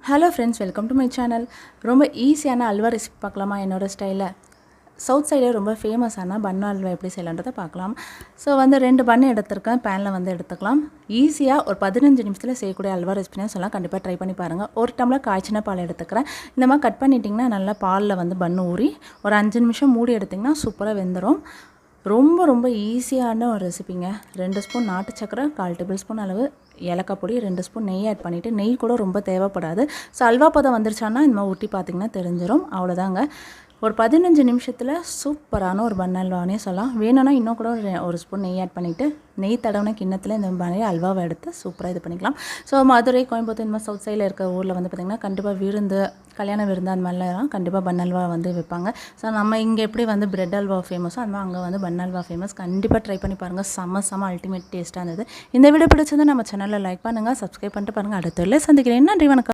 Hello friends, welcome to my channel. ரொம்ப ஈஸியான halwa recipe பார்க்கலாமா? என்னோடய ஸ்டைலில் சவுத் சைடில் ரொம்ப ஃபேமஸான பன் அல்வா எப்படி செய்யலான்றதை பார்க்கலாம். ஸோ 2 பன் எடுத்துருக்கேன். பேனில் எடுத்துக்கலாம். ஈஸியாக ஒரு 15 நிமிஷத்தில் செய்யக்கூடிய அல்வா ரெசிபின்னு சொல்லலாம். கண்டிப்பாக ட்ரை பண்ணி பாருங்கள். ஒரு டம்ளர் காய்ச்சின பால் எடுத்துக்கிறேன். இந்த மாதிரி கட் பண்ணிட்டிங்கன்னா நல்லா பாலில் பன் ஊறி ஒரு 5 நிமிஷம் மூடி எடுத்திங்கன்னா சூப்பராக வெந்துடும். ரொம்ப ரொம்ப ஈஸியான ஒரு ரெசிபிங்க. 2 ஸ்பூன் நாட்டு சக்கரை, 1/4 டேபிள் ஸ்பூன் அளவு ஏலக்காய் பொடி, 2 ஸ்பூன் நெய் ஆட் பண்ணிவிட்டு, நெய் கூட ரொம்ப தேவைப்படாது. ஸோ அல்வா பதம் வந்துருச்சான்னா இந்த மாதிரி ஊட்டி பார்த்திங்கன்னா தெரிஞ்சிடும். அவ்வளோதாங்க. ஒரு 15 நிமிஷத்தில் சூப்பரான ஒரு பன் அல்வானே சொல்லலாம். வேணும்னா இன்னும் கூட ஒரு ஸ்பூன் நெய் ஆட் பண்ணிவிட்டு, நெய் தடவின கிண்ணத்தில் இந்த மாதிரி அல்வாவை எடுத்து சூப்பராக இது பண்ணிக்கலாம். ஸோ மதுரை, கோயம்புத்தூர் இந்த மாதிரி சவுத் சைடில் இருக்க ஊரில் பார்த்திங்கன்னா கண்டிப்பாக விருந்து, கல்யாண விருந்து அந்த மாதிரிலாம் கண்டிப்பாக பன் அல்வா வைப்பாங்க. ஸோ நம்ம இங்கே எப்படி பிரெட் அல்வா ஃபேமஸோ அந்த மாதிரி அங்கே பன் அல்வா ஃபேமஸ். கண்டிப்பாக ட்ரை பண்ணி பாருங்கள். செம்ம அல்டிமேட் டேஸ்ட்டாக இருந்தது. இந்த வீடியோ பிடிச்சது நம்ம சேனலில் லைக் பண்ணுங்கள், சப்ஸ்கிரைப் பண்ணிட்டு பாருங்கள். அடுத்த சந்திக்கிறேன். நன்றி, வணக்கம்.